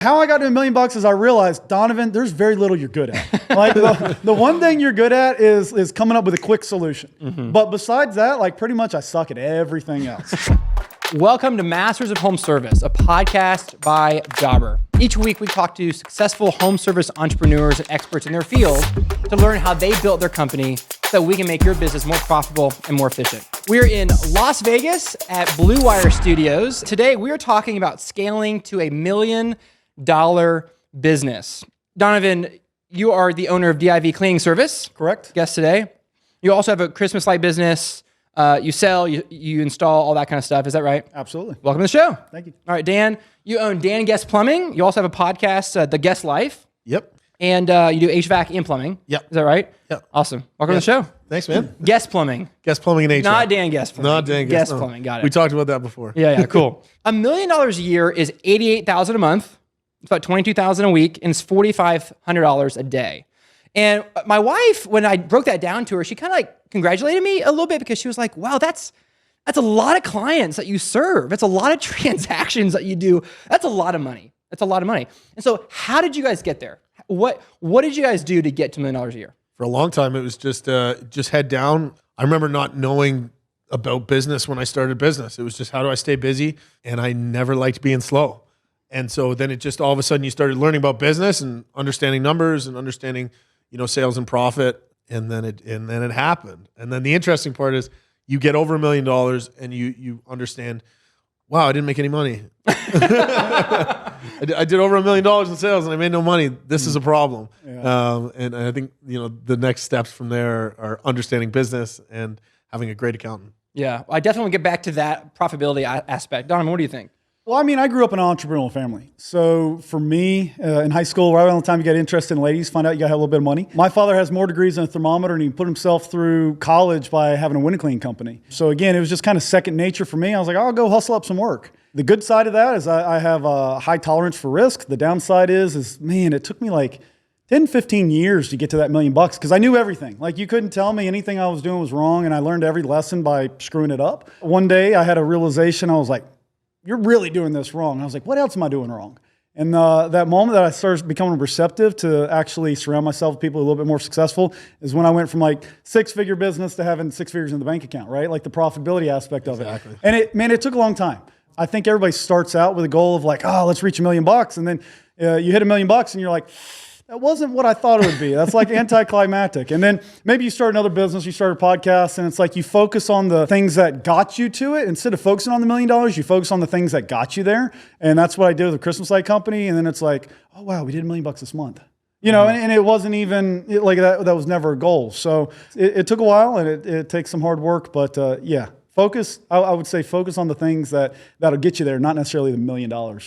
How I got to $1 million is I realized, Donovan, there's very little you're good at. Like the one thing you're good at is coming up with a quick solution. But besides that, like pretty much I suck at everything else. Welcome to Masters of Home Service, a podcast by Jobber. Each week we talk to successful home service entrepreneurs and experts in their field to learn how they built their company so we can make your business more profitable and more efficient. We're in Las Vegas at Blue Wire Studios. Today we are talking about scaling to $1 million business. Donovan, you are the owner of DIV Cleaning Service. Correct. Guest today. You also have a Christmas light business. You sell, you install, all that kind of stuff. Is that right? Absolutely. Welcome to the show. Thank you. All right, Dan, you own Dan Guest Plumbing. You also have a podcast, The Guest Life. Yep. And you do HVAC and plumbing. Yep. Is that right? Yep. Awesome. Welcome to the show. Thanks, man. Guest Plumbing. Guest Plumbing and HVAC. Not Dan Guest Plumbing. Not Dan Guest no. Plumbing. Got it. We talked about that before. Yeah, cool. $1 million a year is $88,000 a month. It's about $22,000 a week, and it's $4,500 a day. And my wife, when I broke that down to her, she kind of like congratulated me a little bit because she was like, wow, that's a lot of clients that you serve. It's a lot of transactions that you do. That's a lot of money. That's a lot of money. And so how did you guys get there? What did you guys do to get to $1 million a year? For a long time, it was just head down. I remember not knowing about business when I started business. It was just, how do I stay busy? And I never liked being slow. And so then it just, all of a sudden you started learning about business and understanding numbers and understanding, sales and profit. And then it happened. And then the interesting part is you get over $1 million and you understand, wow, I didn't make any money. I did over $1 million in sales and I made no money. This is a problem. Yeah. And I think, the next steps from there are understanding business and having a great accountant. Yeah, I definitely want to get back to that profitability aspect. Donovan, what do you think? Well, I mean, I grew up in an entrepreneurial family. So for me, in high school, right around the time you got interested in ladies, find out you got to have a little bit of money. My father has more degrees than a thermometer, and he put himself through college by having a window cleaning company. So again, it was just kind of second nature for me. I was like, I'll go hustle up some work. The good side of that is I have a high tolerance for risk. The downside is man, it took me like 10, 15 years to get to that $1 million because I knew everything. Like you couldn't tell me anything I was doing was wrong, and I learned every lesson by screwing it up. One day I had a realization. I was like, you're really doing this wrong. And I was like, what else am I doing wrong? And that moment that I started becoming receptive to actually surround myself with people a little bit more successful is when I went from like 6-figure business to having 6 figures in the bank account, right? Like the profitability aspect of it. And it took a long time. I think everybody starts out with a goal of like, let's reach $1 million. And then you hit $1 million and you're like, that wasn't what I thought it would be. That's like anticlimactic. And then maybe you start another business, you start a podcast, and it's like you focus on the things that got you to it. Instead of focusing on the $1 million, you focus on the things that got you there. And that's what I did with the Christmas light company. And then it's like, oh, wow, we did $1 million this month. And it wasn't even like that. That was never a goal. So it took a while and it takes some hard work. But focus. I would say focus on the things that'll get you there, not necessarily the $1 million.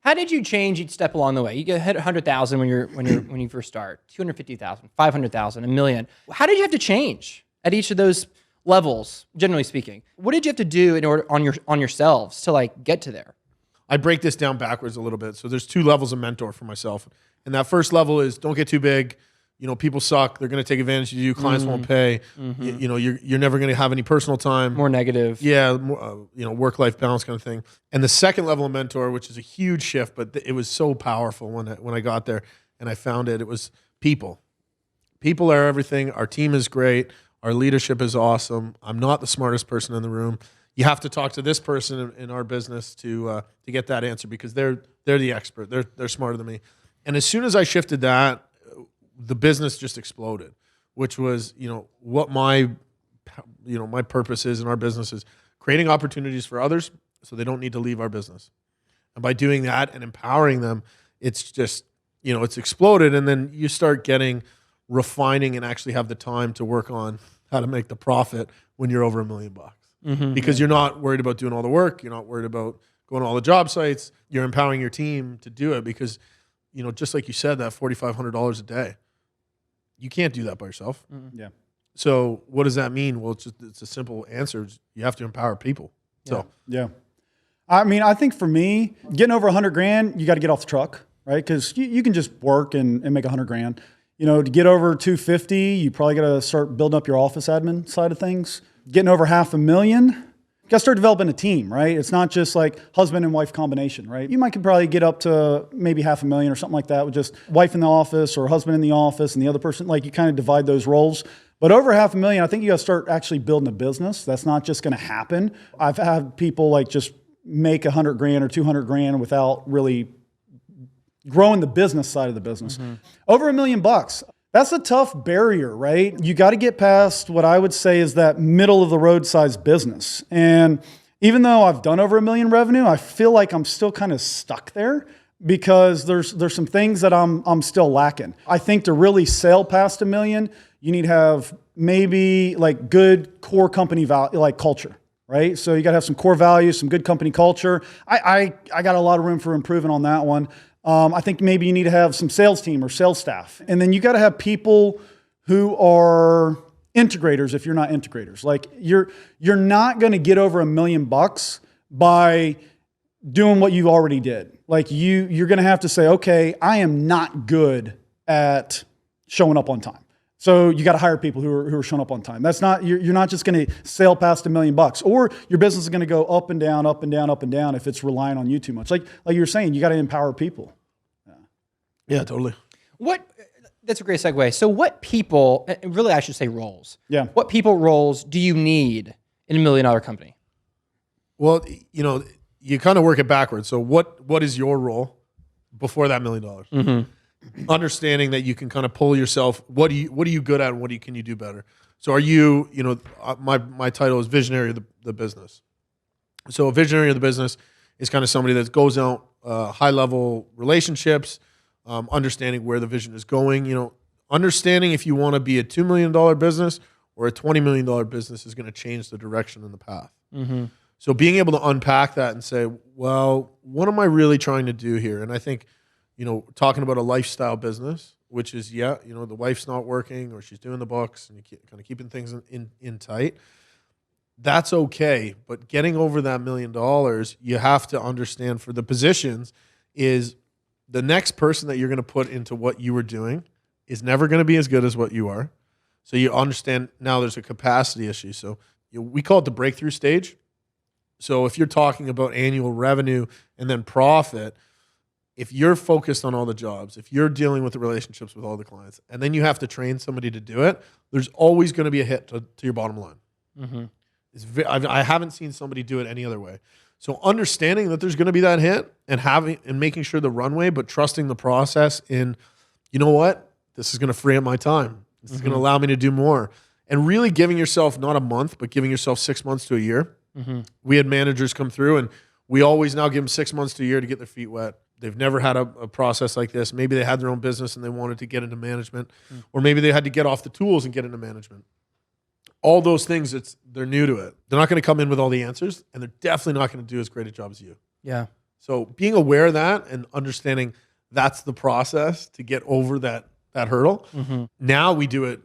How did you change each step along the way? You get hit 100,000 when you first start, 250,000, 500,000, $1 million. How did you have to change at each of those levels, generally speaking? What did you have to do in order on yourselves to like get to there? I break this down backwards a little bit. So there's 2 levels of mentor for myself. And that first level is don't get too big. People suck. They're going to take advantage of you. Clients won't pay. You're never going to have any personal time. More negative. Yeah, more, work-life balance kind of thing. And the second level of mentor, which is a huge shift, but it was so powerful when I got there and I found it was people. People are everything. Our team is great. Our leadership is awesome. I'm not the smartest person in the room. You have to talk to this person in our business to get that answer because they're the expert. They're smarter than me. And as soon as I shifted that, the business just exploded, which was, what my purpose is in our business is creating opportunities for others so they don't need to leave our business. And by doing that and empowering them, it's just, it's exploded. And then you start getting refining and actually have the time to work on how to make the profit when you're over $1 million because you're not worried about doing all the work. You're not worried about going to all the job sites. You're empowering your team to do it because, just like you said, that $4,500 a day. You can't do that by yourself. Yeah. So what does that mean? Well, it's a simple answer. You have to empower people. So yeah. I mean, I think for me, getting over 100 grand, you got to get off the truck, right? Because you can just work and make 100 grand. To get over 250, you probably got to start building up your office admin side of things. Getting over $500,000, You got to start developing a team, right? It's not just like husband and wife combination, right? You might could probably get up to maybe $500,000 or something like that with just wife in the office or husband in the office and the other person. Like you kind of divide those roles. But over $500,000, I think you got to start actually building a business. That's not just going to happen. I've had people like just make $100,000 or $200,000 without really growing the business side of the business. Over $1 million. That's a tough barrier, right? You got to get past what I would say is that middle of the road size business. And even though I've done over $1 million revenue, I feel like I'm still kind of stuck there because there's some things that I'm still lacking. I think to really sail past $1 million, you need to have maybe like good core company value, like culture, right? So you got to have some core values, some good company culture. I got a lot of room for improving on that one. I think maybe you need to have some sales team or sales staff. And then you got to have people who are integrators if you're not integrators. Like you're not going to get over $1 million by doing what you already did. Like you're going to have to say, okay, I am not good at showing up on time. So you got to hire people who are showing up on time. That's not, you're not just going to sail past $1 million, or your business is going to go up and down, up and down, up and down if it's relying on you too much. Like you were saying, you got to empower people. Yeah, totally. That's a great segue. So what people, really I should say roles. Yeah. What people roles do you need in $1 million company? Well, you kind of work it backwards. So what is your role before that $1 million? Understanding that you can kind of pull yourself. What are you good at, and can you do better? So are you, my title is visionary of the business. So a visionary of the business is kind of somebody that goes out, high level relationships, understanding where the vision is going. Understanding if you want to be a $2 million business or a $20 million business is going to change the direction and the path. So being able to unpack that and say, well, what am I really trying to do here? And I think, talking about a lifestyle business, which is, the wife's not working or she's doing the books and you kind of keeping things in tight. That's okay. But getting over that $1 million, you have to understand for the positions is the next person that you're going to put into what you were doing is never going to be as good as what you are. So you understand now there's a capacity issue. So we call it the breakthrough stage. So if you're talking about annual revenue and then profit, if you're focused on all the jobs, if you're dealing with the relationships with all the clients, and then you have to train somebody to do it, there's always going to be a hit to your bottom line. I haven't seen somebody do it any other way. So understanding that there's going to be that hit and making sure the runway, but trusting the process in, this is going to free up my time. This is going to allow me to do more. And really giving yourself not a month, but giving yourself 6 months to a year. We had managers come through and we always now give them 6 months to a year to get their feet wet. They've never had a process like this. Maybe they had their own business and they wanted to get into management, or maybe they had to get off the tools and get into management. All those things, they're new to it. They're not going to come in with all the answers, and they're definitely not going to do as great a job as you. Yeah. So being aware of that and understanding that's the process to get over that hurdle. Now we do it,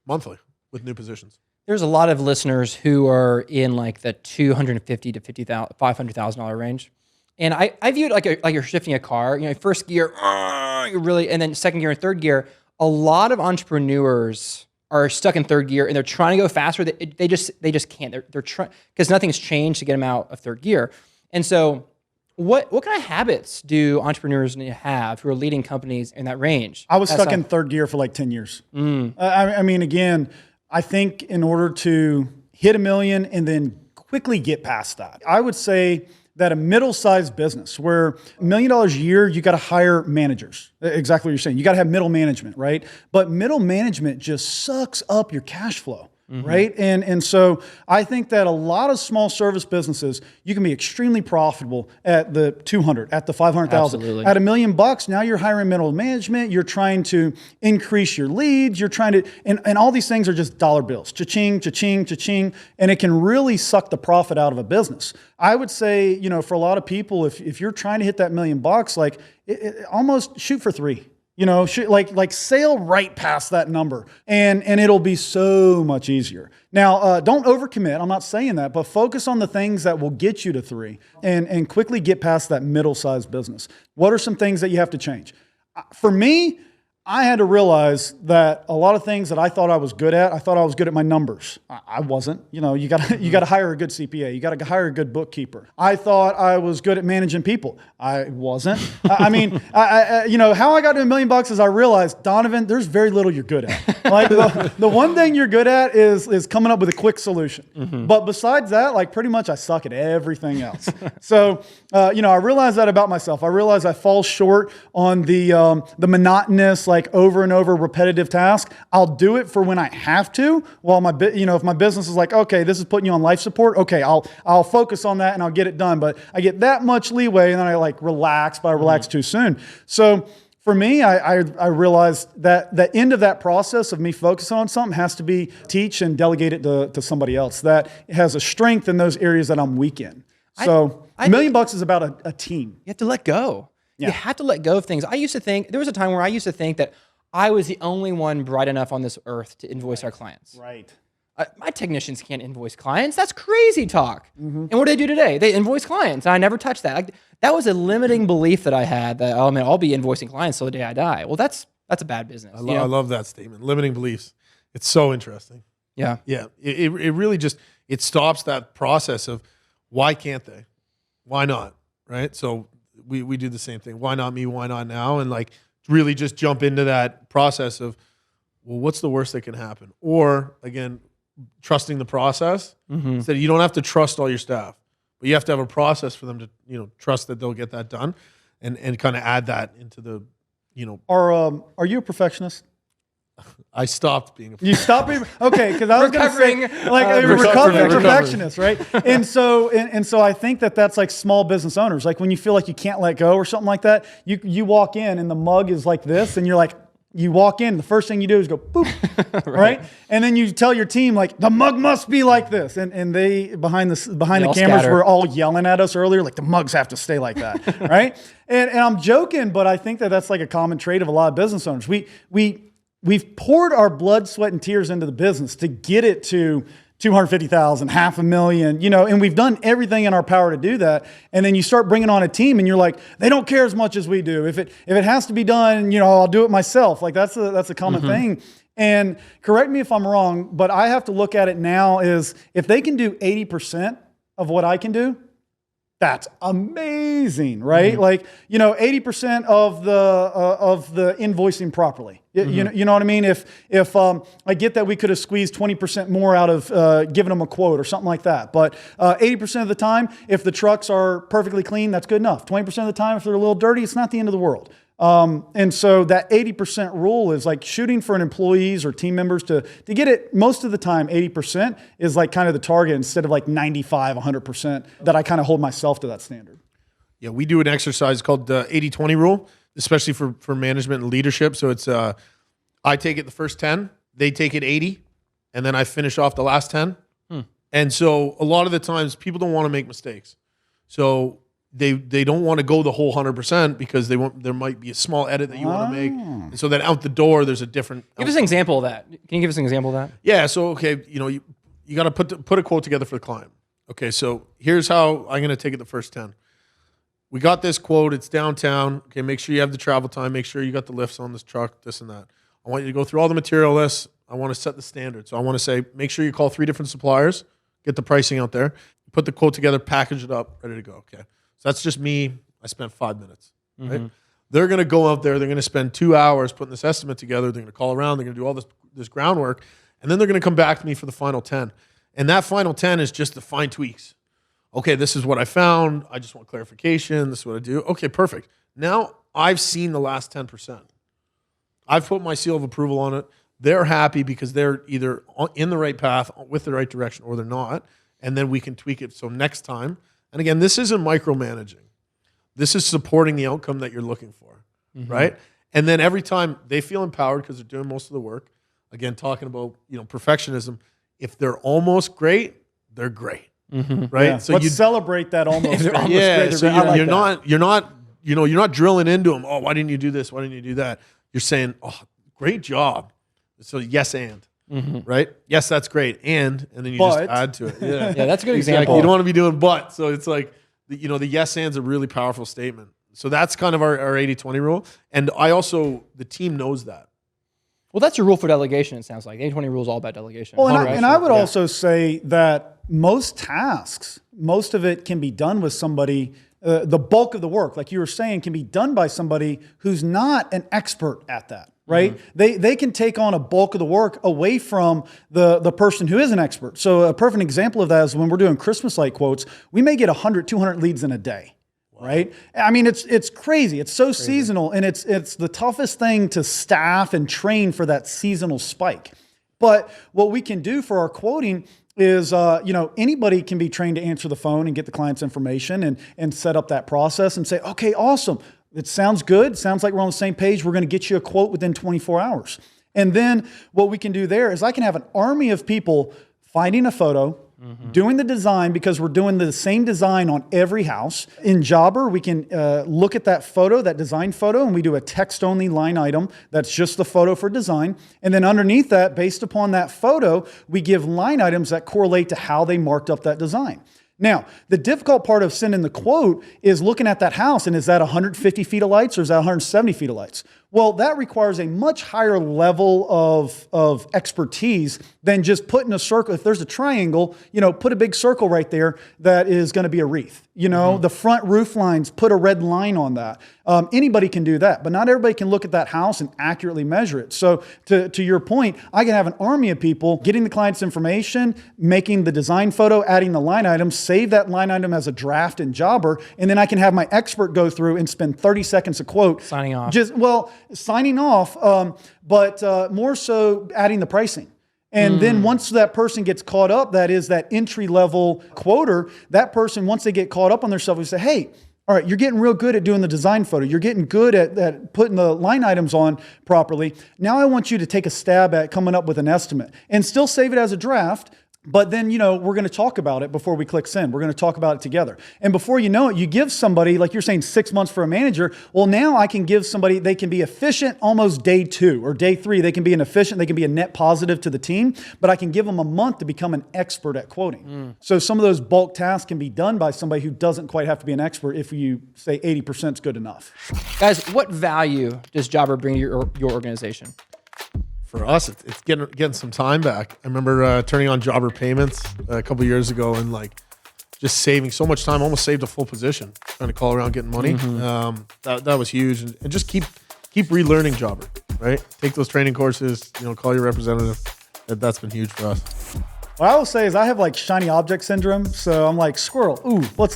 monthly with new positions. There's a lot of listeners who are in like the $250,000 to $500,000 range. And I view it like you're shifting a car. First gear, you're really, and then second gear and third gear. A lot of entrepreneurs are stuck in third gear and they're trying to go faster. They just can't. They're trying because nothing's changed to get them out of third gear. And so, what kind of habits do entrepreneurs need to have who are leading companies in that range? I was stuck in third gear for like 10 years. I mean, again, I think in order to hit $1 million and then quickly get past that, I would say that a middle-sized business where $1 million a year, you got to hire managers. Exactly what you're saying. You got to have middle management, right? But middle management just sucks up your cash flow. Right. And so I think that a lot of small service businesses, you can be extremely profitable at the 200, at the 500,000, at $1 million. Now you're hiring middle management. You're trying to increase your leads. You're trying to, and all these things are just dollar bills, cha-ching, cha-ching, cha-ching. And it can really suck the profit out of a business. I would say, for a lot of people, if you're trying to hit that $1 million, like almost shoot for 3. Like sail right past that number and it'll be so much easier. Now, don't overcommit. I'm not saying that, but focus on the things that will get you to 3 and quickly get past that middle-sized business. What are some things that you have to change? For me, I had to realize that a lot of things that I thought I was good at, I thought I was good at my numbers. I wasn't. You know, you got to hire a good CPA. You got to hire a good bookkeeper. I thought I was good at managing people. I wasn't. I mean, you know, how I got to $1 million is I realized, Donovan, there's very little you're good at. Like the one thing you're good at is coming up with a quick solution. But besides that, like pretty much I suck at everything else. So, you know, I realized that about myself. I realized I fall short on the monotonous, like over and over repetitive task. I'll do it for when I have to. While you know, if my business is like, okay, this is putting you on life support. Okay, I'll focus on that and I'll get it done. But I get that much leeway, and then I like relax, but I relax too soon. So for me, I realized that the end of that process of me focusing on something has to be teach and delegate it to somebody else that has a strength in those areas that I'm weak in. So $1 million is about a team. You have to let go. Yeah. You have to let go of things. I used to think, there was a time where I used to think that I was the only one bright enough on this earth to invoice our clients. Right. My technicians can't invoice clients. That's crazy talk. And what do they do today? They invoice clients. And I never touched that. Like, that was a limiting belief that I had that, oh man, I'll be invoicing clients till the day I die. Well, that's a bad business. I love that statement. Limiting beliefs. It's so interesting. Yeah. Yeah. It really just, it stops that process of why can't they? Why not? Right? So we do the same thing. Why not me? Why not now? And like really just jump into that process of, well, what's the worst that can happen? Or again, trusting the process. So you don't have to trust all your staff, but you have to have a process for them to, you know, trust that they'll get that done, and kind of add that into the, you know. Are you a perfectionist? I stopped being a You stopped being okay, because I was going to say like a recovering perfectionist, right? And so I think that's like small business owners. Like when you feel like you can't let go or something like that, you walk in and the mug is like this, and you're like, you walk in, the first thing you do is go boop, right? And then you tell your team like the mug must be like this, and they behind the cameras were all yelling at us earlier like the mugs have to stay like that, right? And I'm joking, but I think that's like a common trait of a lot of business owners. We've poured our blood, sweat, and tears into the business to get it to 250,000, $500,000, you know, and we've done everything in our power to do that. And then you start bringing on a team and you're like, they don't care as much as we do. If it has to be done, you know, I'll do it myself. Like that's a common thing. And correct me if I'm wrong, but I have to look at it now is if they can do 80% of what I can do, that's amazing, right? Like, you know, 80% of the invoicing properly. You know what I mean? If I get that we could have squeezed 20% more out of giving them a quote or something like that, but 80% of the time, if the trucks are perfectly clean, that's good enough. 20% of the time, if they're a little dirty, it's not the end of the world. And so that 80% rule is like shooting for an employees or team members to get it most of the time. 80% is like kind of the target instead of like 95, 100% that I kind of hold myself to that standard. Yeah, we do an exercise called the 80-20 rule, especially for management and leadership. So it's I take it the first 10, they take it 80, and then I finish off the last 10. And so a lot of the times people don't want to make mistakes. So they don't want to go the whole 100% because there might be a small edit that you want to make. And so then out the door, there's a different. Give us an example of that. Can you give us an example of that? Yeah. So, okay, you know, you got to put a quote together for the client. Okay. So here's how I'm going to take it the first 10. We got this quote. It's downtown. Okay. Make sure you have the travel time. Make sure you got the lifts on this truck, this and that. I want you to go through all the material lists. I want to set the standard. So I want to say, make sure you call 3 different suppliers, get the pricing out there, put the quote together, package it up, ready to go. Okay. So that's just me. I spent 5 minutes, right? They're going to go out there. They're going to spend 2 hours putting this estimate together. They're going to call around. They're going to do all this groundwork. And then they're going to come back to me for the final 10. And that final 10 is just the fine tweaks. Okay, this is what I found. I just want clarification. This is what I do. Okay, perfect. Now I've seen the last 10%. I've put my seal of approval on it. They're happy because they're either in the right path with the right direction or they're not. And then we can tweak it. So next time, and again, this isn't micromanaging. This is supporting the outcome that you're looking for, right? And then every time they feel empowered because they're doing most of the work. Again, talking about, you know, perfectionism. If they're almost great, they're great, right? Yeah. So let's you celebrate that almost. yeah. Great. So Like you're not drilling into them. Oh, why didn't you do this? Why didn't you do that? You're saying, oh, great job. So yes, and. Right? Yes, that's great. And then you just add to it. Yeah, Yeah, that's a good exactly. example. You don't want to be doing but. So it's like, you know, the yes and's a really powerful statement. So that's kind of our 80-20 rule. And the team knows that. Well, that's your rule for delegation, it sounds like. The 80-20 rule is all about delegation. Well, and I would also say that most tasks, most of it can be done with somebody, the bulk of the work, like you were saying, can be done by somebody who's not an expert at that, right? They can take on a bulk of the work away from the person who is an expert. So a perfect example of that is when we're doing Christmas light quotes, we may get 100, 200 leads in a day. Right? I mean, it's crazy. It's so seasonal, and it's the toughest thing to staff and train for that seasonal spike. But what we can do for our quoting is, anybody can be trained to answer the phone and get the client's information and set up that process and say, okay, awesome. It sounds good. Sounds like we're on the same page. We're going to get you a quote within 24 hours. And then what we can do there is I can have an army of people finding a photo, doing the design, because we're doing the same design on every house. In Jobber, we can look at that photo, that design photo, and we do a text-only line item that's just the photo for design. And then underneath that, based upon that photo, we give line items that correlate to how they marked up that design. Now, the difficult part of sending the quote is looking at that house, and is that 150 feet of lights or is that 170 feet of lights? Well, that requires a much higher level of expertise than just putting a circle. If there's a triangle, put a big circle right there that is going to be a wreath. The front roof lines, put a red line on that. Anybody can do that, but not everybody can look at that house and accurately measure it. So to your point, I can have an army of people getting the client's information, making the design photo, adding the line item, save that line item as a draft in Jobber, and then I can have my expert go through and spend 30 seconds a quote. Signing off. Signing off, but more so adding the pricing. And then once that person gets caught up, that is that entry-level quoter, that person, once they get caught up on their stuff, we say, hey, all right, you're getting real good at doing the design photo. You're getting good at putting the line items on properly. Now I want you to take a stab at coming up with an estimate and still save it as a draft. But then, we're going to talk about it before we click send. We're going to talk about it together. And before you know it, you give somebody, like you're saying, 6 months for a manager. Well, now I can give somebody, they can be efficient almost day 2 or day 3. They can be they can be a net positive to the team, but I can give them a month to become an expert at quoting. So some of those bulk tasks can be done by somebody who doesn't quite have to be an expert if you say 80% is good enough. Guys, what value does Jobber bring to your organization? For us, it's getting some time back. I remember turning on Jobber payments a couple of years ago and just saving so much time, almost saved a full position trying to call around getting money. That was huge. And just keep relearning Jobber, right? Take those training courses, call your representative. That's been huge for us. What I will say is I have shiny object syndrome. So I'm like, squirrel, ooh, what's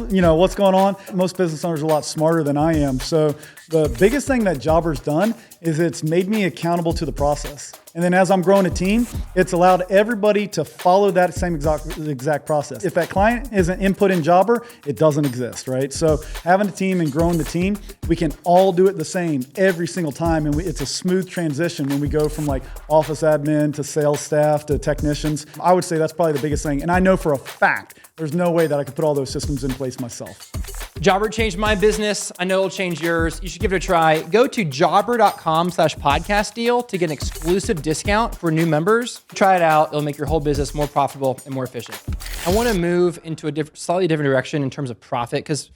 going on? Most business owners are a lot smarter than I am. So the biggest thing that Jobber's done is it's made me accountable to the process. And then as I'm growing a team, it's allowed everybody to follow that same exact process. If that client isn't input in Jobber, it doesn't exist, right? So having a team and growing the team, we can all do it the same every single time. And it's a smooth transition when we go from office admin to sales staff to technicians. I would say that's probably the biggest thing. And I know for a fact, there's no way that I could put all those systems in place myself. Jobber changed my business. I know it'll change yours. You should give it a try. Go to jobber.com/podcast deal to get an exclusive discount for new members. Try it out. It'll make your whole business more profitable and more efficient. I want to move into a slightly different direction in terms of profit because,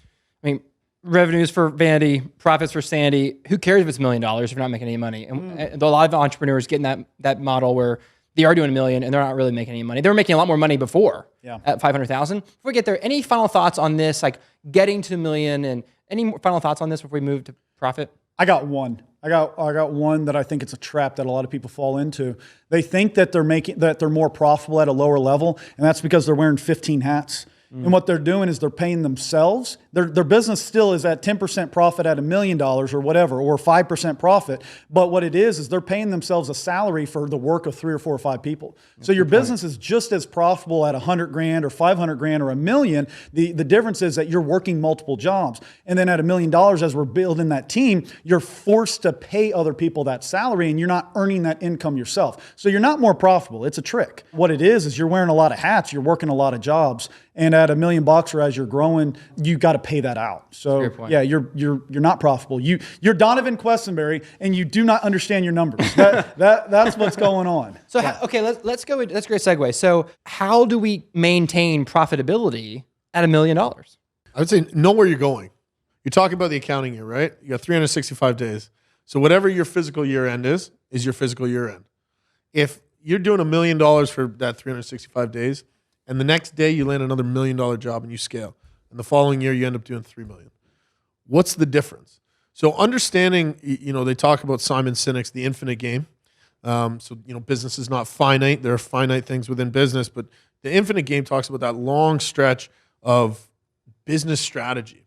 revenues for vanity, profits for sanity. Who cares if it's $1 million if you're not making any money? And a lot of entrepreneurs get in that model where they are doing $1 million and they're not really making any money. They were making a lot more money before at 500,000. Before we get there, any final thoughts on this, getting to $1 million, and any more final thoughts on this before we move to profit? I got one. I got one that I think it's a trap that a lot of people fall into. They think that they're more profitable at a lower level, and that's because they're wearing 15 hats. And what they're doing is they're paying themselves. Their business still is at 10% profit at $1 million or whatever, or 5% profit. But what it is they're paying themselves a salary for the work of 3 or 4 or 5 people. So your business is just as profitable at $100,000 or $500,000 or $1 million. The difference is that you're working multiple jobs. And then at $1 million, as we're building that team, you're forced to pay other people that salary and you're not earning that income yourself. So you're not more profitable. It's a trick. What it is you're wearing a lot of hats. You're working a lot of jobs. And at $1 million or as you're growing, you got to pay that out. So yeah, you're not profitable. You're Donovan Questenberry, and you do not understand your numbers. That's what's going on. So let's go. That's a great segue. So how do we maintain profitability at $1 million? I would say know where you're going. You're talking about the accounting year, right? You got 365 days. So whatever your physical year end is your physical year end. If you're doing $1 million for that 365 days, and the next day you land another $1 million job and you scale, and the following year you end up doing 3 million. What's the difference? So understanding, they talk about Simon Sinek's The Infinite Game. Business is not finite. There are finite things within business, but the Infinite Game talks about that long stretch of business strategy.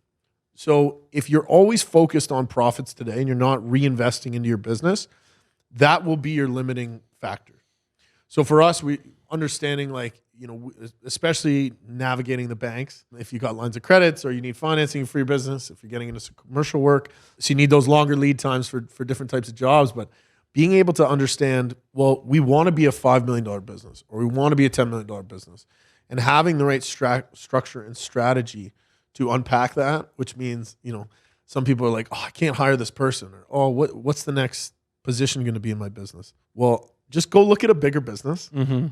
So if you're always focused on profits today and you're not reinvesting into your business, that will be your limiting factor. So for us, we understanding especially navigating the banks, if you got lines of credits or you need financing for your business, if you're getting into some commercial work, so you need those longer lead times for different types of jobs, but being able to understand, well, we want to be a $5 million business or we want to be a $10 million business, and having the right structure and strategy to unpack that, which means, some people are like, oh, I can't hire this person, or, oh, what's the next position going to be in my business? Well, just go look at a bigger business. Mm-hmm.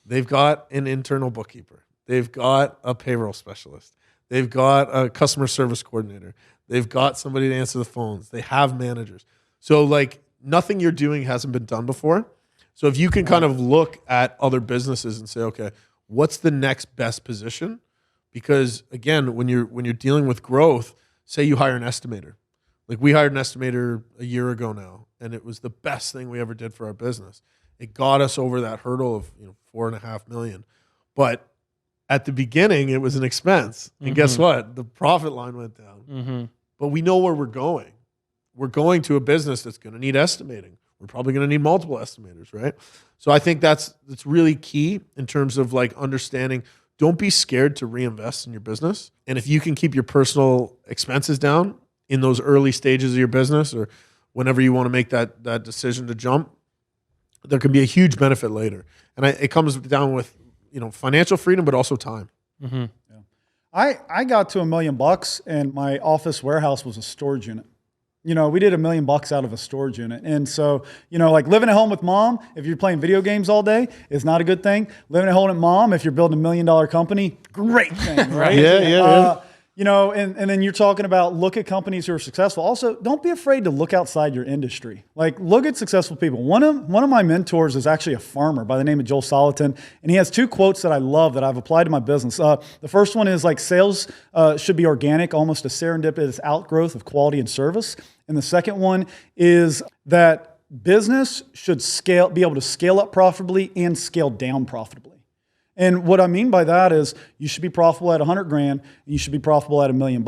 They've got an internal bookkeeper. They've got a payroll specialist. They've got a customer service coordinator. They've got somebody to answer the phones. They have managers. So nothing you're doing hasn't been done before. So if you can kind of look at other businesses and say, okay, what's the next best position? Because again, when you're dealing with growth, say you hire an estimator. We hired an estimator a year ago now, and it was the best thing we ever did for our business. It got us over that hurdle of $4.5 million. But at the beginning, it was an expense. And guess what? The profit line went down. Mm-hmm. But we know where we're going. We're going to a business that's going to need estimating. We're probably going to need multiple estimators, right? So I think that's really key in terms of understanding. Don't be scared to reinvest in your business. And if you can keep your personal expenses down in those early stages of your business, or whenever you want to make that decision to jump, there can be a huge benefit later. And it comes down with, financial freedom, but also time. Mm-hmm. Yeah. I got to $1 million and my office warehouse was a storage unit. We did $1 million out of a storage unit. And so, living at home with mom, if you're playing video games all day, is not a good thing. Living at home with mom, if you're building $1 million company, great thing, right? Yeah. And then you're talking about look at companies who are successful. Also, don't be afraid to look outside your industry. Look at successful people. One of my mentors is actually a farmer by the name of Joel Salatin, and he has 2 quotes that I love that I've applied to my business. The first one is sales should be organic, almost a serendipitous outgrowth of quality and service. And the second one is that business should be able to scale up profitably and scale down profitably. And what I mean by that is you should be profitable at $100,000 and you should be profitable at $1 million.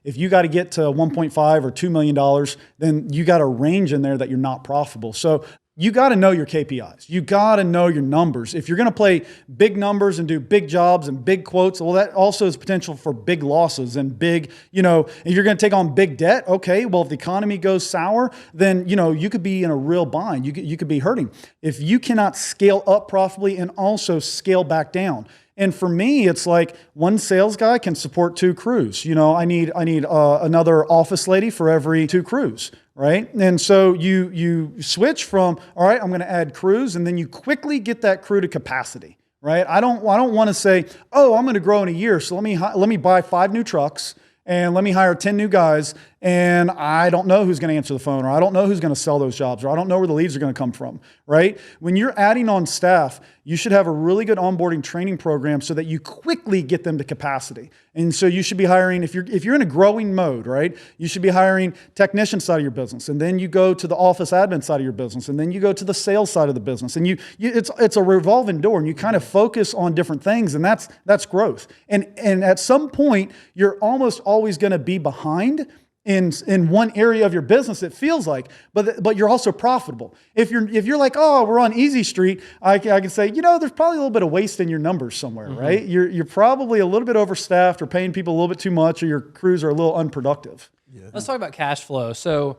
If you got to get to 1.5 or $2 million, then you got a range in there that you're not profitable. So you got to know your KPIs. You got to know your numbers. If you're going to play big numbers and do big jobs and big quotes, well, that also is potential for big losses and big, if you're going to take on big debt, okay, well, if the economy goes sour, then, you could be in a real bind. You could be hurting. If you cannot scale up profitably and also scale back down. And for me, it's one sales guy can support 2 crews. I need another office lady for every 2 crews, right? And so you switch from, all right, I'm going to add crews, and then you quickly get that crew to capacity, right? I don't want to say, oh, I'm going to grow in a year, so let me buy 5 new trucks and let me hire 10 new guys, and I don't know who's going to answer the phone, or I don't know who's going to sell those jobs, or I don't know where the leads are going to come from, right? When you're adding on staff, you should have a really good onboarding training program so that you quickly get them to capacity. And so you should be hiring, if you're in a growing mode, right? You should be hiring technician side of your business, and then you go to the office admin side of your business, and then you go to the sales side of the business, and it's a revolving door, and you kind of focus on different things, and that's growth. And at some point, you're almost always going to be behind in one area of your business, it feels like, but you're also profitable. If you're like, oh, we're on easy street, I can say, there's probably a little bit of waste in your numbers somewhere, right? You're probably a little bit overstaffed or paying people a little bit too much, or your crews are a little unproductive. Yeah. Let's talk about cash flow. So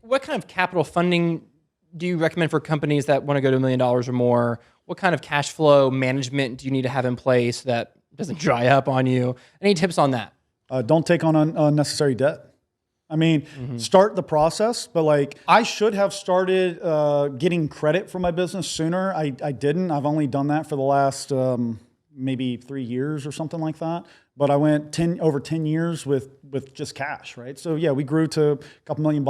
what kind of capital funding do you recommend for companies that want to go to $1 million or more? What kind of cash flow management do you need to have in place that doesn't dry up on you? Any tips on that? Don't take on unnecessary debt. Start the process, but I should have started getting credit for my business sooner. I didn't. I've only done that for the last maybe 3 years or something like that. but I went over 10 years with just cash, right? So yeah, we grew to a couple $1 million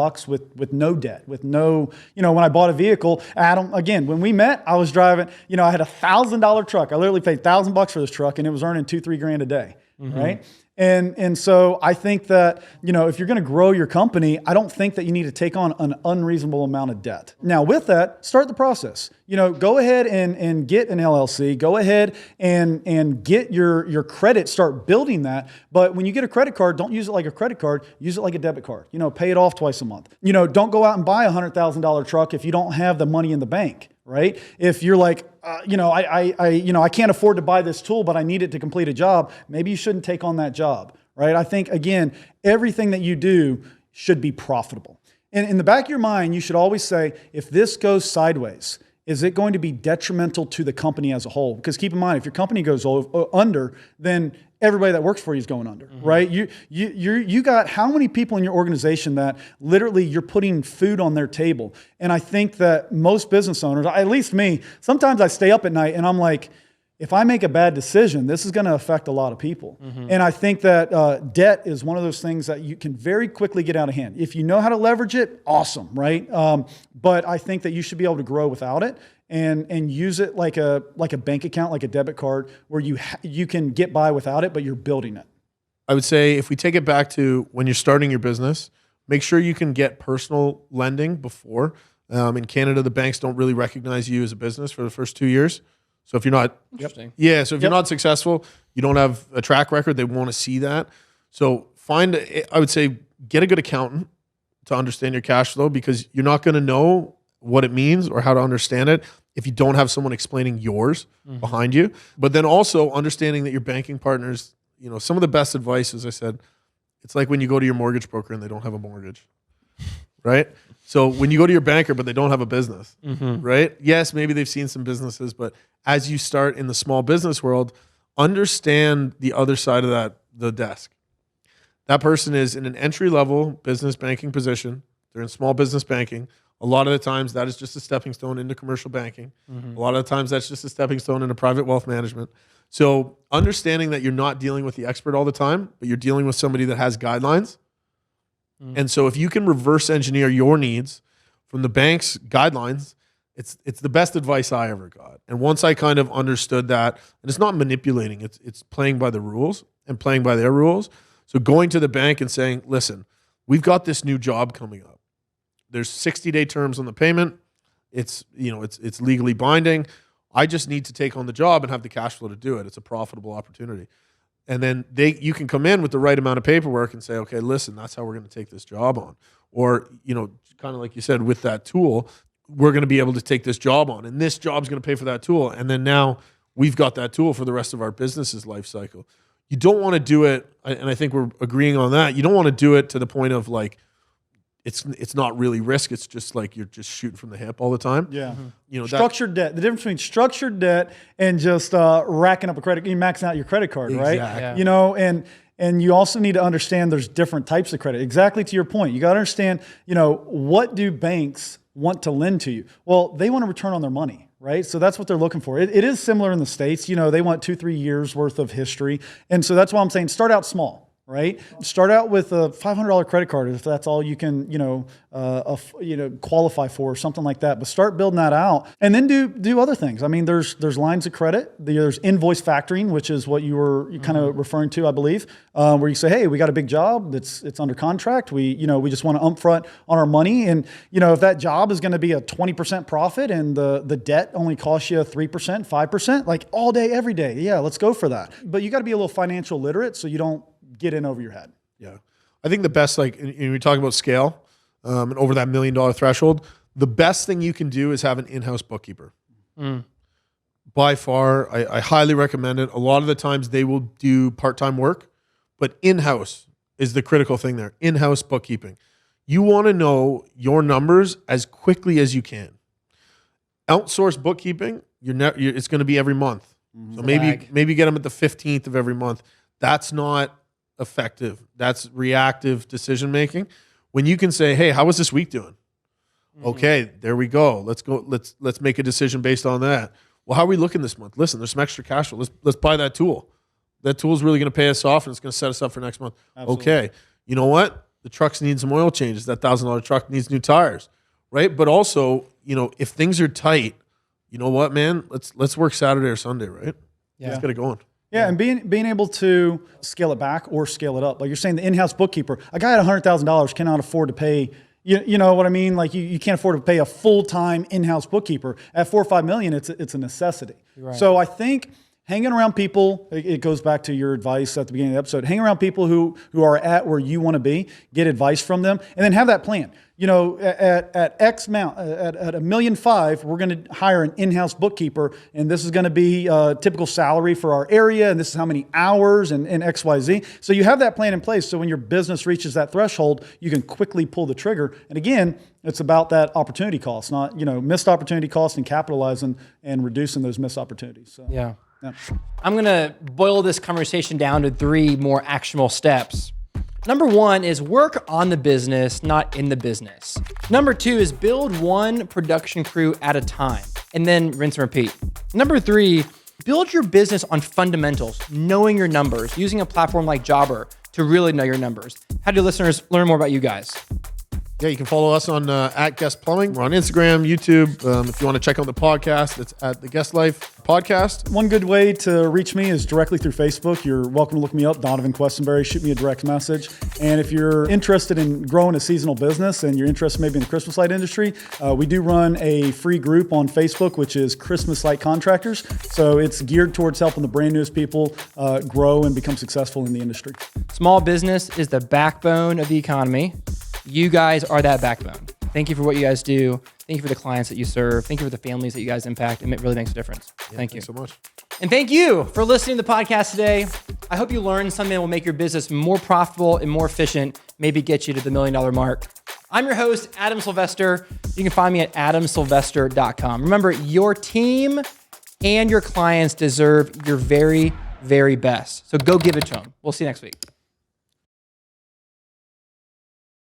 with no debt, with no, when I bought a vehicle, Adam, again, when we met, I was driving, I had $1,000 truck. I literally paid $1,000 for this truck and it was earning $2-3 grand a day, right? And so I think that, if you're going to grow your company, I don't think that you need to take on an unreasonable amount of debt. Now with that, start the process. Go ahead and get an LLC, go ahead and get your credit, start building that. But when you get a credit card, don't use it like a credit card, use it like a debit card. Pay it off twice a month. Don't go out and buy a $100,000 truck if you don't have the money in the bank. Right? If you're like, I can't afford to buy this tool, but I need it to complete a job, maybe you shouldn't take on that job, right? I think, again, everything that you do should be profitable. And in the back of your mind, you should always say, if this goes sideways, is it going to be detrimental to the company as a whole? Because keep in mind, if your company goes under, then everybody that works for you is going under, right? You got how many people in your organization that literally you're putting food on their table? And I think that most business owners, at least me, sometimes I stay up at night and I'm like, if I make a bad decision, this is going to affect a lot of people. And I think that debt is one of those things that you can very quickly get out of hand. If you know how to leverage it, awesome, right? But I think that you should be able to grow without it and use it like a bank account, like a debit card, where you can get by without it, but you're building it. I would say if we take it back to when you're starting your business, make sure you can get personal lending before. In Canada, the banks don't really recognize you as a business for the first 2 years. So if you're not, so if you're not successful, you don't have a track record, they want to see that. So I would say, get a good accountant to understand your cash flow, because you're not going to know what it means or how to understand it if you don't have someone explaining yours behind you. But then also understanding that your banking partners, some of the best advice, as I said, it's like when you go to your mortgage broker and they don't have a mortgage, right? So when you go to your banker, but they don't have a business, right? Yes, maybe they've seen some businesses, but as you start in the small business world, understand the other side of the desk. That person is in an entry-level business banking position. They're in small business banking. A lot of the times that is just a stepping stone into commercial banking. A lot of the times that's just a stepping stone into private wealth management. So understanding that you're not dealing with the expert all the time, but you're dealing with somebody that has guidelines. And so if you can reverse engineer your needs from the bank's guidelines, it's the best advice I ever got. And once I kind of understood that, and it's not manipulating, it's playing by the rules and playing by their rules. So going to the bank and saying, listen, we've got this new job coming up. There's 60-day terms on the payment. It's legally binding. I just need to take on the job and have the cash flow to do it. It's a profitable opportunity. And then you can come in with the right amount of paperwork and say, okay, listen, that's how we're going to take this job on. Or, kind of like you said, with that tool, we're going to be able to take this job on, and this job's going to pay for that tool. And then now we've got that tool for the rest of our business's life cycle. You don't want to do it, and I think we're agreeing on that. You don't want to do it to the point of like, it's not really risk. It's just like you're just shooting from the hip all the time. Yeah. Structured debt. The difference between structured debt and just racking up you maxing out your credit card, right? Exactly. Yeah. And you also need to understand there's different types of credit. Exactly to your point. You got to understand, what do banks want to lend to you? Well, they want a return on their money, right? So that's what they're looking for. It is similar in the States. They want 2-3 years worth of history. And so that's why I'm saying start out small. Right? Start out with a $500 credit card if that's all you can, qualify for or something like that. But start building that out, and then do other things. I mean, there's lines of credit. There's invoice factoring, which is what you were kind of referring to, I believe, where you say, hey, we got a big job it's under contract. We just want to upfront on our money, and if that job is going to be a 20% profit and the debt only costs you 3%, 5%, like all day, every day, yeah, let's go for that. But you got to be a little financial literate so you don't get in over your head. Yeah. I think the best, we talk about scale and over that $1 million threshold, the best thing you can do is have an in-house bookkeeper. By far, I highly recommend it. A lot of the times they will do part-time work, but in-house is the critical thing there. In-house bookkeeping. You want to know your numbers as quickly as you can. Outsourced bookkeeping, it's going to be every month. So maybe get them at the 15th of every month. That's not effective. That's reactive decision making. When you can say, hey, how was this week doing? Okay, there we go. Let's go. Let's make a decision based on that. Well, how are we looking this month? Listen, there's some extra cash flow. Let's buy that tool. that tool's really going to pay us off and it's going to set us up for next month. Absolutely. Okay. You know what? The trucks need some oil changes. That $1,000 truck needs new tires, right? But also, if things are tight, you know what, man? Let's work Saturday or Sunday, right? Yeah. Let's get it going. Yeah, and being able to scale it back or scale it up. Like you're saying, the in-house bookkeeper, a guy at $100,000 cannot afford to pay, you know what I mean? Like you can't afford to pay a full-time in-house bookkeeper. At $4 or $5 million, it's a necessity. Right. So I think hanging around people, it goes back to your advice at the beginning of the episode, hang around people who are at where you want to be, get advice from them, and then have that plan. At X amount, at $1.5 million, we're going to hire an in-house bookkeeper, and this is going to be a typical salary for our area, and this is how many hours, and X, Y, Z. So you have that plan in place, so when your business reaches that threshold, you can quickly pull the trigger. And again, it's about that opportunity cost, not missed opportunity cost, and capitalizing and reducing those missed opportunities. So, yeah. I'm going to boil this conversation down to 3 more actionable steps. Number 1 is work on the business, not in the business. Number 2 is build one production crew at a time, and then rinse and repeat. Number 3, build your business on fundamentals, knowing your numbers, using a platform like Jobber to really know your numbers. How do listeners learn more about you guys? Yeah, you can follow us on at Guest Plumbing. We're on Instagram, YouTube. If you want to check out the podcast, it's at the Guest Life Podcast. One good way to reach me is directly through Facebook. You're welcome to look me up, Donovan Questenberry. Shoot me a direct message. And if you're interested in growing a seasonal business and you're interested maybe in the Christmas light industry, we do run a free group on Facebook, which is Christmas Light Contractors. So it's geared towards helping the brand newest people grow and become successful in the industry. Small business is the backbone of the economy. You guys are that backbone. Thank you for what you guys do. Thank you for the clients that you serve. Thank you for the families that you guys impact. It really makes a difference. Thank you so much. And thank you for listening to the podcast today. I hope you learned something that will make your business more profitable and more efficient, maybe get you to the $1 million mark. I'm your host, Adam Sylvester. You can find me at adamsylvester.com. Remember, your team and your clients deserve your very, very best. So go give it to them. We'll see you next week.